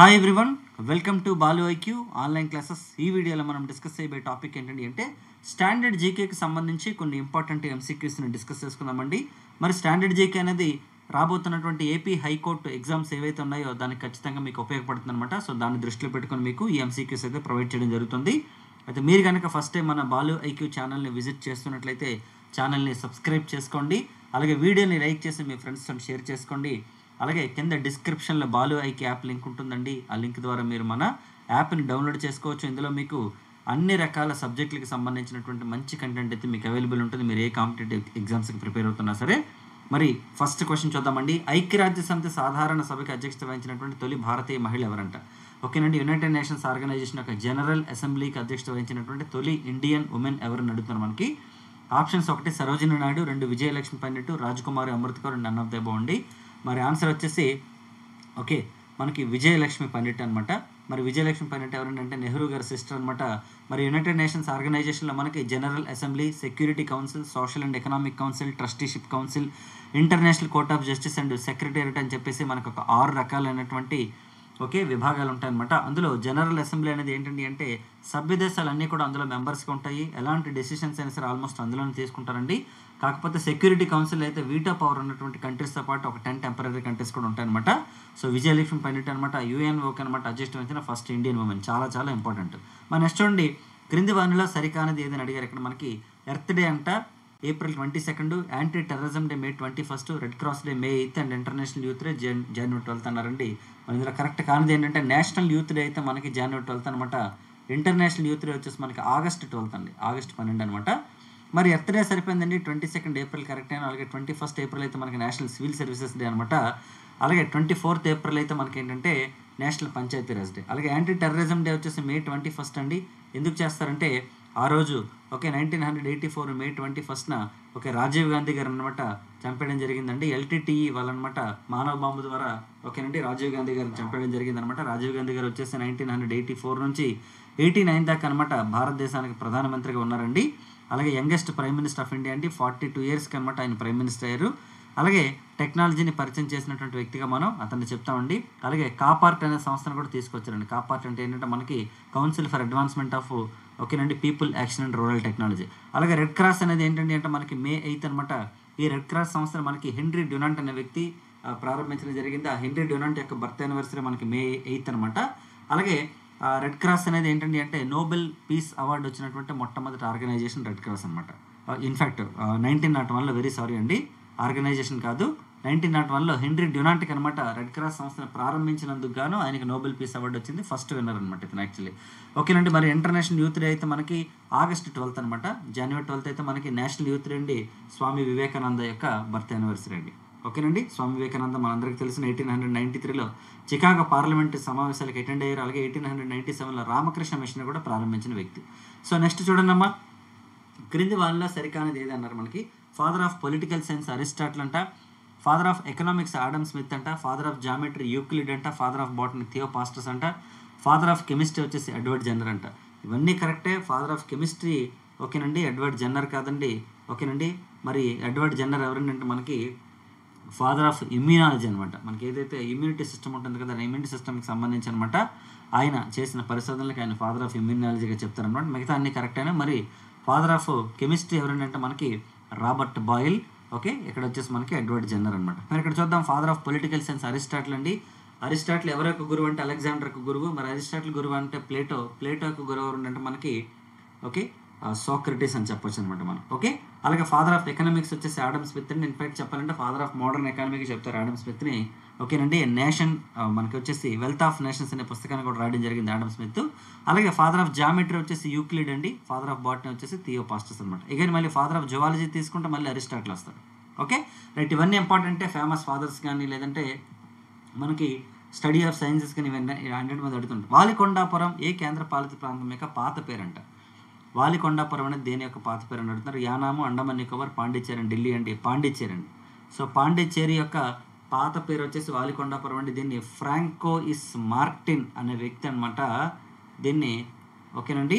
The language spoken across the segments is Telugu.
Hi everyone, welcome to Balu IQ online classes. ఈ వీడియోలో మనం డిస్కస్ చేయబోయే టాపిక్ ఏంటంటే స్టాండర్డ్ జీకేకి సంబంధించి కొన్ని ఇంపార్టెంట్ ఎంసీక్యూస్ని డిస్కస్ చేసుకుందామండి. మరి స్టాండర్డ్ జీకే అనేది రాబోతున్నటువంటి ఏపీ హైకోర్టు ఎగ్జామ్స్ ఏవైతే ఉన్నాయో దానికి ఖచ్చితంగా మీకు ఉపయోగపడుతుంది అనమాట. సో దాన్ని దృష్టిలో పెట్టుకొని మీకు ఈ ఎంసీక్యూస్ అయితే ప్రొవైడ్ చేయడం జరుగుతుంది. అయితే మీరు కనుక ఫస్ట్ టైం మన బాలు ఐక్యూ ఛానల్ని విజిట్ చేస్తున్నట్లయితే ఛానల్ని సబ్స్క్రైబ్ చేసుకోండి. అలాగే వీడియోని లైక్ చేసి మీ ఫ్రెండ్స్తో షేర్ చేసుకోండి. అలాగే కింద డిస్క్రిప్షన్లో బాలు ఐక్యూ యాప్ లింక్ ఉంటుందండి. ఆ లింక్ ద్వారా మీరు మన యాప్ని డౌన్లోడ్ చేసుకోవచ్చు. ఇందులో మీకు అన్ని రకాల సబ్జెక్టులకు సంబంధించినటువంటి మంచి కంటెంట్ అయితే మీకు అవైలబుల్ ఉంటుంది. మీరు ఏ కాంపిటేటివ్ ఎగ్జామ్స్కి ప్రిపేర్ అవుతున్నా సరే. మరి ఫస్ట్ క్వశ్చన్ చూద్దామండి. ఐక్యరాజ్య సమితి సాధారణ సభకి అధ్యక్షత వహించినటువంటి తొలి భారతీయ మహిళ ఎవరంట? ఓకేనండి. యునైటెడ్ నేషన్స్ ఆర్గనైజేషన్ యొక్క జనరల్ అసెంబ్లీకి అధ్యక్షత వహించినటువంటి తొలి ఇండియన్ ఉమెన్ ఎవరని అడుగుతున్నారు మనకి. Options 1 Sarojini Naidu, 2 Vijayalakshmi Pandit, Rajkumari Amrit Kaur, none of the above అండి. మరి ఆన్సర్ వచ్చేసి మనకి విజయలక్ష్మి పండిట్ అనమాట. మరి విజయలక్ష్మి పండిట్ ఎవరంటే నెహ్రూ గారి సిస్టర్ అనమాట. మరి యునైటెడ్ నేషన్స్ ఆర్గనైజేషన్లో మనకి general assembly, security council, social and economic council, trusteeship council, international court of justice and secretariat అని చెప్పేసి మనకు ఒక 6 రకాలైనటువంటి విభాగాలు ఉంటాయన్నమాట. అందులో జనరల్ అసెంబ్లీ అనేది ఏంటంటే సభ్య దేశాలన్నీ కూడా అందులో మెంబర్స్గా ఉంటాయి. ఎలాంటి డెసిషన్స్ అయినా సరే ఆల్మోస్ట్ అందులోనే తీసుకుంటారండి. కాకపోతే సెక్యూరిటీ కౌన్సిల్ అయితే వీటో పవర్ ఉన్నటువంటి కంట్రీస్తో పాటు ఒక 10 టెంపరీ కంట్రీస్ కూడా ఉంటాయన్నమాట. సో విజయలక్ష్మి పండిట్ అనమాట యుఎన్ఓకి అనమాట అడ్జస్ట్ వచ్చిన ఫస్ట్ ఇండియన్ ఉమెన్. చాలా చాలా ఇంపార్టెంట్. మరి నెక్స్ట్ చూడండి, క్రింది వానిలో సరికానది ఏదని అడిగారు. ఇక్కడ మనకి ఎర్త్ డే అంట April 22, anti terrorism day May 21, Red Cross Day May 8 and International Youth Day జనవరి 12 అన్నారండి. మరి ఇందులో కరెక్ట్ కానిది ఏంటంటే నేషనల్ యూత్ డే అయితే మనకి జనవరి 12 అనమాట. ఇంటర్నేషనల్ యూత్ డే వచ్చేసి మనకి ఆగస్ట్ 12 అండి, ఆగస్ట్ 12 అనమాట. మరి ఎర్త్ డే సరిపోయిందండి. 22 ఏప్రిల్ కరెక్ట్ అయినా. అలాగే 21 ఏప్రిల్ అయితే మనకి నేషనల్ సివిల్ సర్వీసెస్ డే అనమాట. అలాగే 24 ఏప్రిల్ అయితే మనకి ఏంటంటే నేషనల్ పంచాయతీరాజ్ డే. అలాగే యాంటీ టెర్రరిజం డే వచ్చేసి మే 21 అండి. ఎందుకు చేస్తారంటే ఆ రోజు 1984 మే 21 రాజీవ్ గాంధీ గారు అనమాట చంపేయడం జరిగిందండి. ఎల్టీటీఈ వాళ్ళనమాట మానవ బాంబు ద్వారా రాజీవ్ గాంధీ గారిని చంపేయడం జరిగిందనమాట. రాజీవ్ గాంధీ గారు వచ్చేసి 1984 నుంచి 89 దాకా అనమాట భారతదేశానికి ప్రధానమంత్రిగా ఉన్నారండి. అలాగే youngest prime minister of India అండి. 42 ఇయర్స్కి అనమాట ఆయన ప్రైమ్ మినిస్టర్ అయ్యారు. అలాగే టెక్నాలజీని పరిచయం చేసినటువంటి వ్యక్తిగా మనం అతన్ని చెప్తామండి. అలాగే కాపార్ట్ అనే సంస్థను కూడా తీసుకొచ్చారండి. కాపార్ట్ అంటే ఏంటంటే మనకి council for advancement of people action and rural technology. అలాగే రెడ్ క్రాస్ అనేది ఏంటంటే మనకి మే 8 అనమాట. ఈ రెడ్ క్రాస్ సంస్థను మనకి హెన్రీ డ్యునాంట్ అనే వ్యక్తి ప్రారంభించడం జరిగింది. ఆ హెన్రీ డ్యునాంట్ యొక్క బర్త్ యానివర్సరీ మనకి మే 8 అనమాట. అలాగే రెడ్ క్రాస్ అనేది ఏంటంటే నోబెల్ పీస్ అవార్డు వచ్చినటువంటి మొట్టమొదటి ఆర్గనైజేషన్ రెడ్ క్రాస్ అనమాట. ఇన్ఫ్యాక్ట్ 1901లో వెరీ సారీ అండి, ఆర్గనైజేషన్ కాదు, 1901లో హెన్రీ డ్యునాంట్కి అనమాట రెడ్ క్రాస్ సంస్థను ప్రారంభించినందుకు గాను ఆయనకి నోబెల్ పీస్ అవార్డు వచ్చింది. ఫస్ట్ విన్నర్ అనమాట ఇతను యాక్చువల్లీ. ఓకేనండి. మరి ఇంటర్నేషనల్ యూత్ డే అయితే మనకి ఆగస్ట్ 12 అనమాట. జనవరి 12 అయితే మనకి నేషనల్ యూత్ డే అండి. స్వామి వివేకానంద యొక్క బర్త్ యానివర్సరీ అండి. ఓకేనండి. స్వామి వివేకానంద మనందరికీ తెలిసిన 1893లో చికాగో పార్లమెంట్ సమావేశాలకు అటెండ్ అయ్యారు. అలాగే 1897లో రామకృష్ణ మిషన్ కూడా ప్రారంభించిన వ్యక్తి. సో నెక్స్ట్ చూడండి అమ్మా, క్రింది వాళ్ళలో సరికానిది ఏది అన్నారు మనకి. Father of political science Aristotle అంట, father of economics Adam Smith అంట, ఫాదర్ ఆఫ్ జామెట్రీ యూక్లిడ్ అంట, ఫాదర్ ఆఫ్ బాటనీ థియోపాస్టస్ అంట, ఫాదర్ ఆఫ్ కెమిస్ట్రీ వచ్చేసి ఎడ్వర్డ్ జెన్నర్ అంట. ఇవన్నీ కరెక్టే. ఫాదర్ ఆఫ్ కెమిస్ట్రీ ఓకేనండి, ఎడ్వర్డ్ జెన్నర్ కాదండి. ఓకేనండి. మరి ఎడ్వర్డ్ జెన్నర్ ఎవరంటే మనకి ఫాదర్ ఆఫ్ ఇమ్యూనాలజీ అనమాట. మనకి ఏదైతే ఇమ్యూనిటీ సిస్టమ్ ఉంటుంది కదా, ఇమ్యూనిటీ సిస్టమ్కి సంబంధించి అనమాట ఆయన చేసిన పరిశోధనలకు ఆయన ఫాదర్ ఆఫ్ ఇమ్యూనాలజీగా చెప్తారనమాట. మిగతా అన్ని కరెక్ట్ అయినా. మరి ఫాదర్ ఆఫ్ కెమిస్ట్రీ ఎవరంటే మనకి రాబర్ట్ బాయిల్. ఓకే, ఇక్కడ వచ్చేసి మనకి ఎడ్వర్డ్ జెన్నర్ అనమాట. మరి ఇక్కడ చూద్దాం, father of political science Aristotle అండి. అరిస్టాటిల్ ఎవరి యొక్క గురువు అంటే అలెగ్జాండర్ యొక్క గురువు. మరి అరిస్టాటిల్ గురువు అంటే ప్లేటో యొక్క గురువు ఎవరు అంటే మనకి సోక్రటీస్ అని చెప్పొచ్చు అనమాట మనం. ఓకే, అలాగే ఫాదర్ ఆఫ్ ఎకనామిక్స్ వచ్చేసి ఆడమ్ స్మిత్ అండి. ఇన్ఫాక్ట్ చెప్పాలంటే ఫాదర్ ఆఫ్ మోడర్న్ ఎకానమీకి చెప్తారు ఆడమ్ స్మిత్ని. ఓకేనండి. నేషన్ మనకి వచ్చేసి వెల్త్ ఆఫ్ నేషన్స్ అనే పుస్తకాన్ని కూడా రాయడం జరిగింది ఆడమ్ స్మిత్. అలాగే ఫాదర్ ఆఫ్ జామెట్రీ వచ్చేసి యూక్లిడ్ అండి. ఫాదర్ ఆఫ్ బాటనీ వచ్చేసి థియోపాస్టస్ అనమాట. ఇక మళ్ళీ ఫాదర్ ఆఫ్ జువాలజీ తీసుకుంటే మళ్ళీ అరిస్టాటిల్ వస్తాడు. Okay right. ఇవన్నీ ఇంపార్టెంటే, ఫేమస్ ఫాదర్స్ కానీ లేదంటే మనకి స్టడీ ఆఫ్ సైన్సెస్ కానీ ఇవన్నీ 100 మంది అడుగుతుంటారు. వాలికొండాపురం ఏ కేంద్ర పాలిత ప్రాంతం యొక్క పాత పేరంట? వాలికొండాపురం అనేది దేని యొక్క పాత పేరు అని అడుగుతున్నారు. యానాము, అండమాన్ నికోబార్, పాండిచ్చేరి, ఢిల్లీ అండి. పాండిచ్చేరి అండి. సో పాండిచ్చేరి యొక్క పాత పేరు వచ్చేసి వాలికొండాపురం అండి. దీన్ని ఫ్రాంకోయిస్ మార్టిన్ అనే వ్యక్తి అనమాట దీన్ని ఓకేనండి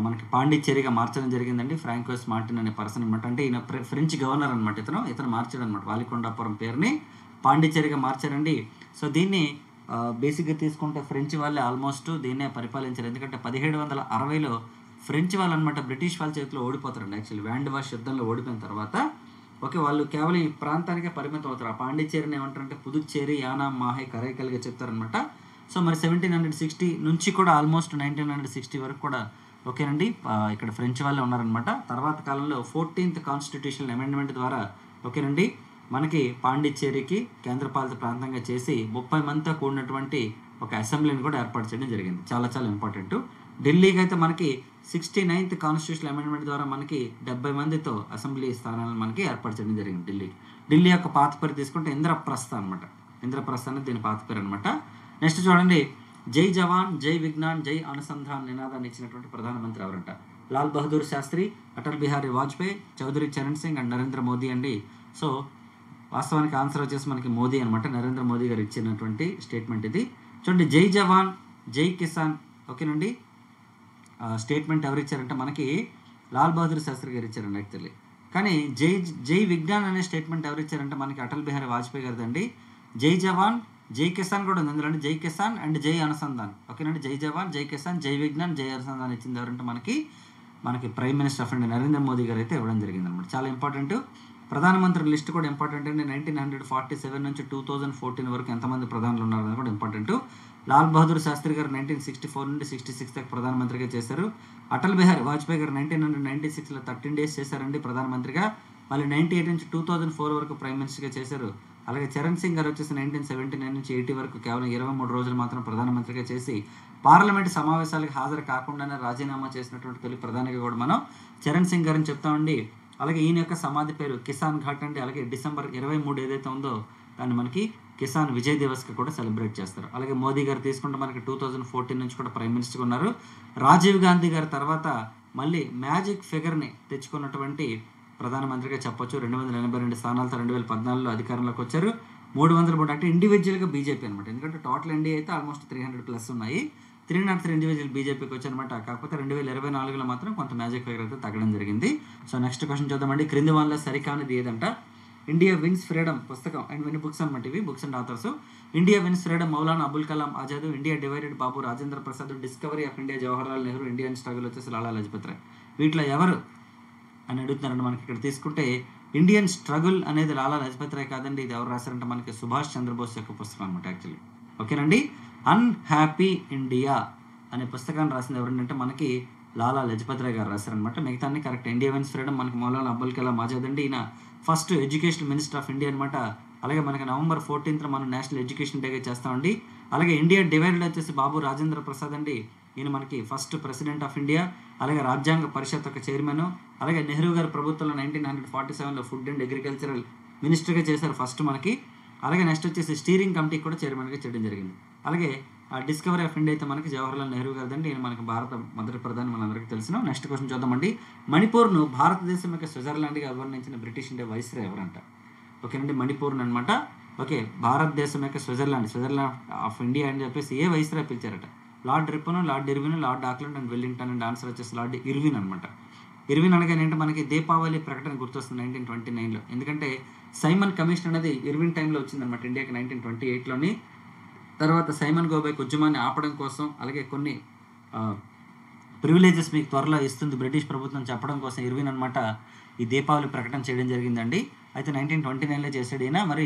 మనకి పాండిచ్చేరిగా మార్చడం జరిగిందండి. ఫ్రాంకోయిస్ మార్టిన్ అనే పర్సన్ అనమాట. అంటే ఈయన ఫ్రెంచ్ గవర్నర్ అనమాట. ఇతను మార్చాడు అనమాట వాలికొండాపురం పేరుని పాండిచ్చేరిగా మార్చారండి. సో దీన్ని బేసిక్గా తీసుకుంటే ఫ్రెంచ్ వాళ్ళే ఆల్మోస్ట్ దీన్నే పరిపాలించారు. ఎందుకంటే 1760లో ఫ్రెంచ్ వాళ్ళు అనమాట బ్రిటిష్ వాళ్ళ చేతిలో ఓడిపోతారండి. యాక్చువల్లీ వ్యాండ్ వాష్ యుద్ధంలో ఓడిపోయిన తర్వాత ఓకే వాళ్ళు కేవలం ఈ ప్రాంతానికే పరిమితం అవుతారు. ఆ పాండిచ్చేరిని ఏమంటారంటే పుదుచ్చేరి, యానాం, మాహే, కరైకల్గా చెప్తారనమాట. సో మరి 1760 నుంచి కూడా ఆల్మోస్ట్ 1960 వరకు కూడా ఓకేనండి ఇక్కడ ఫ్రెంచ్ వాళ్ళే ఉన్నారనమాట. తర్వాత కాలంలో 14th కాన్స్టిట్యూషన్ అమెండ్మెంట్ ద్వారా ఓకేనండి మనకి పాండిచ్చేరికి కేంద్రపాలిత ప్రాంతంగా చేసి 30 మందితో కూడినటువంటి ఒక అసెంబ్లీని కూడా ఏర్పాటు చేయడం జరిగింది. చాలా చాలా ఇంపార్టెంట్. ఢిల్లీకి అయితే మనకి 69th కాన్స్టిట్యూషన్ అమెండ్మెంట్ ద్వారా మనకి 70 మందితో అసెంబ్లీ స్థానాలను మనకి ఏర్పాటు చేయడం జరిగింది. ఢిల్లీ యొక్క పాత పేరు తీసుకుంటే ఇంద్రప్రస్థ అనమాట. ఇంద్రప్రస్థ అనేది దీని పాత పేరు అనమాట. నెక్స్ట్ చూడండి, జై జవాన్ జై విజ్ఞాన్ జై అనుసంధాన్ నినాదాన్ని ఇచ్చినటువంటి ప్రధానమంత్రి ఎవరంట? లాల్ బహదూర్ శాస్త్రి, అటల్ బిహారీ వాజ్పేయి, చౌదరి చరణ్ సింగ్ అండ్ నరేంద్ర మోదీ అండి. సో వాస్తవానికి ఆన్సర్ వచ్చేసి మనకి మోదీ అనమాట. నరేంద్ర మోదీ గారు ఇచ్చినటువంటి స్టేట్మెంట్ ఇది. చూడండి, జై జవాన్ జై కిసాన్ ఓకేనండి స్టేట్మెంట్ ఎవరు ఇచ్చారంటే మనకి లాల్ బహదూర్ శాస్త్రి గారు ఇచ్చారండి యాక్చువల్లీ. కానీ జై విజ్ఞాన్ అనే స్టేట్మెంట్ ఎవరు ఇచ్చారంటే మనకి అటల్ బిహారీ వాజ్పేయి గారిదండి. జై జవాన్ జై కిసాన్ కూడా ఉంది అందులో, జై కిసాన్ అండ్ జై అనుసంధాన్ ఓకేనండి. జై జవాన్ జై కిసాన్ జై విజ్ఞాన్ జై అనుసంధాన్ ఇచ్చింది ఎవరంటే మనకి prime minister of India Narendra Modi గారు అయితే ఇవ్వడం జరిగింది అనమాట. చాలా ఇంపార్టెంట్. ప్రధానమంత్రి లిస్ట్ కూడా ఇంపార్టెంట్ అండి. 1947 నుంచి 2014 వరకు ఎంతమంది ప్రధానులు ఉన్నారని కూడా ఇంపార్టెంట్. లాల్ బహదూర్ శాస్త్రి గారు 1964 నుండి 66 దాకా ప్రధానమంత్రిగా చేశారు. అటల్ బిహారీ వాజ్పేయి గారు 1996లో 13 days చేశారండి ప్రధానమంత్రిగా. మళ్ళీ 98 నుంచి 2004 వరకు ప్రైమ్ మినిస్టర్గా చేశారు. అలాగే చరణ్ సింగ్ గారు వచ్చేసి 1979 నుంచి 80 వరకు కేవలం 23 రోజులు మాత్రం ప్రధానమంత్రిగా చేసి పార్లమెంట్ సమావేశాలకు హాజరు కాకుండానే రాజీనామా చేసినటువంటి తొలి ప్రధానిగా కూడా మనం చరణ్ సింగ్ గారిని చెప్తామండి. అలాగే ఈయన యొక్క సమాధి పేరు కిసాన్ ఘాట్ అండి. అలాగే December 23 ఏదైతే ఉందో దాన్ని మనకి కిసాన్ విజయ్ దివస్గా కూడా సెలబ్రేట్ చేస్తారు. అలాగే మోదీ గారు తీసుకుంటే మనకి 2014 నుంచి కూడా ప్రైమ్ మినిస్టర్గా ఉన్నారు. రాజీవ్ గాంధీ గారి తర్వాత మళ్ళీ మ్యాజిక్ ఫిగర్ని తెచ్చుకున్నటువంటి ప్రధానమంత్రిగా చెప్పొచ్చు. 282 స్థానాలతో 2014లో అధికారంలోకి వచ్చారు. 303 అంటే ఇండివిజువల్గా బీజేపీ అనమాట. ఎందుకంటే టోటల్ ఇండియా అయితే ఆల్మోస్ట్ 300+ ఉన్నాయి. 303 ఇండివిజువల్ బీజేపీకి వచ్చారనమాట. కాకపోతే 2024లో మాత్రం కొంత మ్యాజిక్ ఫిగర్ అయితే తగ్గడం జరిగింది. సో నెక్స్ట్ క్వశ్చన్ చూద్దామండి. క్రింది వల్ల సరికానిది ఏదంట? ఇండియా విన్స్ ఫ్రీడమ్ పుస్తకం అండ్ మెనీ బుక్స్ అనమాట. ఇవి books and authors. India wins freedom Maulana Abul Kalam Azad, India divided Babu Rajendra Prasad, discovery of India Jawaharlal Nehru, Indian struggle వచ్చేసి లాలా లజపత్ రాయ్. వీటిలో ఎవరు అని అడుగుతున్నారంటే మనకి ఇక్కడ తీసుకుంటే ఇండియన్ స్ట్రగుల్ అనేది లాలా లజపత్ రాయ్ కాదండి. ఇది ఎవరు రాశారంటే మనకి సుభాష్ చంద్రబోస్ యొక్క పుస్తకం అనమాట యాక్చువల్లీ. ఓకేనండి. అన్హ్యాపీ ఇండియా అనే పుస్తకాన్ని రాసింది ఎవరంటే మనకి లాలా లజపత్ రాయ్ గారు రాశారనమాట. మిగతా అన్ని కరెక్ట్. ఇండియా విన్స్ ఫ్రీడమ్ మనకి మౌలానా అబుల్ కలాం ఆజాద్ అండి. ఈయన first education minister of India అనమాట. అలాగే మనకి November 14th మనం నేషనల్ ఎడ్యుకేషన్ డేగా చేస్తామండి. అలాగే ఇండియా డివైడెడ్ వచ్చేసి బాబు రాజేంద్ర ప్రసాద్ అండి. ఈయన మనకి ఫస్ట్ ప్రెసిడెంట్ ఆఫ్ ఇండియా. అలాగే రాజ్యాంగ పరిషత్ యొక్క చైర్మన్. అలాగే నెహ్రూ గారి ప్రభుత్వంలో 1947లో ఫుడ్ అండ్ అగ్రికల్చరల్ మినిస్టర్గా చేశారు ఫస్ట్ మనకి. అలాగే నెక్స్ట్ వచ్చేసి స్టీరింగ్ కమిటీకి కూడా చైర్మన్గా చేయడం జరిగింది. అలాగే ఆ డిస్కవరీ ఆఫ్ ఇండియా అయితే మనకి జవహర్లాల్ నెహ్రూ గారిదండి. ఈయన మనకి భారత మొదటి ప్రధాని మనందరికీ తెలిసిన. నెక్స్ట్ క్వశ్చన్ చూద్దామండి. మణిపూర్ను భారతదేశం యొక్క స్విట్జర్లాండ్గా అభివర్ణించిన బ్రిటిష్ ఇండియా వైస్రాయ్ ఎవరంట? ఓకేనండి, మణిపూర్ను అనమాట. ఓకే, భారతదేశం యొక్క స్విట్జర్లాండ్ ఆఫ్ ఇండియా అని చెప్పేసి ఏ వైస్రాయ్ పిలిచారట? Lord Ripon, Lord Irwin, Lord Auckland and Wellington and answer వచ్చేసి లార్డ్ ఇర్విన్ అనమాట. ఇర్విన్ అనగానే ఏంటంటే మనకి దీపావళి ప్రకటన గుర్తొస్తుంది 1929లో. ఎందుకంటే సైమన్ కమిషన్ అనేది ఇర్విన్ టైంలో వచ్చిందనమాట ఇండియాకి 1928లోని. తర్వాత సైమన్ గోబైక్ ఉద్యమాన్ని ఆపడం కోసం, అలాగే కొన్ని ప్రివిలేజెస్ మీకు త్వరలో ఇస్తుంది బ్రిటిష్ ప్రభుత్వం చెప్పడం కోసం ఇర్విన్ అనమాట ఈ దీపావళి ప్రకటన చేయడం జరిగిందండి. అయితే 1929లో చేసాడు ఈయన. మరి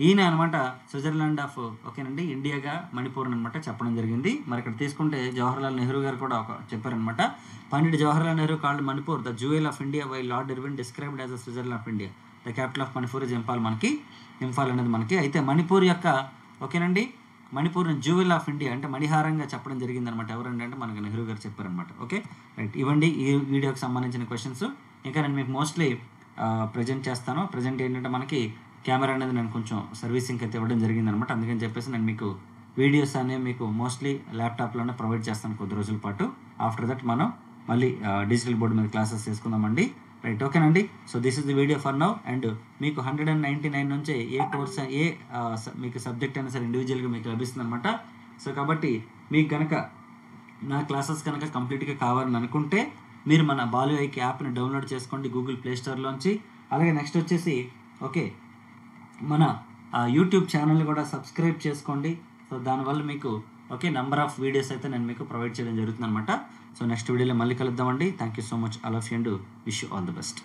ఈయన అనమాట స్విట్జర్లాండ్ ఆఫ్ ఓకేనండి ఇండియాగా మణిపూర్ అనమాట చెప్పడం జరిగింది. మరి ఇక్కడ తీసుకుంటే జవహర్లాల్ నెహ్రూ గారు కూడా చెప్పారనమాట. Pandit Jawaharlal Nehru called Manipur the jewel of India why Lord Irwin described as the Switzerland of India. The capital of Manipur is Imphal అనేది మనకి. అయితే మణిపూర్ యొక్క ఓకేనండి మణిపూర్ని జ్యువెల్ ఆఫ్ ఇండియా అంటే మణిహారంగా చెప్పడం జరిగింది అనమాట. ఎవరంటే మనకి నెహ్రూ గారు చెప్పారనమాట. ఓకే రైట్, ఇవ్వండి ఈ వీడియోకి సంబంధించిన క్వశ్చన్స్. ఇంకా నేను మీకు మోస్ట్లీ ప్రజెంట్ చేస్తాను. ప్రజెంట్ ఏంటంటే మనకి కెమెరా అనేది నేను కొంచెం సర్వీసింగ్ అయితే ఇవ్వడం జరిగింది అనమాట. అందుకని చెప్పేసి నేను మీకు వీడియోస్ అనేవి మీకు మోస్ట్లీ ల్యాప్టాప్లోనే ప్రొవైడ్ చేస్తాను కొద్ది రోజుల పాటు. ఆఫ్టర్ దట్ మనం మళ్ళీ డిజిటల్ బోర్డు మీద క్లాసెస్ చేసుకుందామండి. రైట్, ఓకేనండి. So this is the video for now. And మీకు 199 నుంచే ఏ కోర్స్ మీకు సబ్జెక్ట్ అయినా సరే ఇండివిజువల్గా మీకు లభిస్తుంది అనమాట. సో కాబట్టి మీకు కనుక నా క్లాసెస్ కనుక కంప్లీట్గా కావాలని అనుకుంటే మీరు మన బాలు ఐకి యాప్ని డౌన్లోడ్ చేసుకోండి గూగుల్ ప్లే స్టోర్లోంచి. అలాగే నెక్స్ట్ వచ్చేసి ఓకే మన యూట్యూబ్ ఛానల్ని కూడా సబ్స్క్రైబ్ చేసుకోండి. సో దానివల్ల మీకు ఓకే నెంబర్ ఆఫ్ వీడియోస్ అయితే నేను మీకు ప్రొవైడ్ చేయడం జరుగుతుంది అనమాట. సో నెక్స్ట్ వీడియోలో మళ్ళీ కలుద్దామండి. Thank you so much all of you and wish you all the best.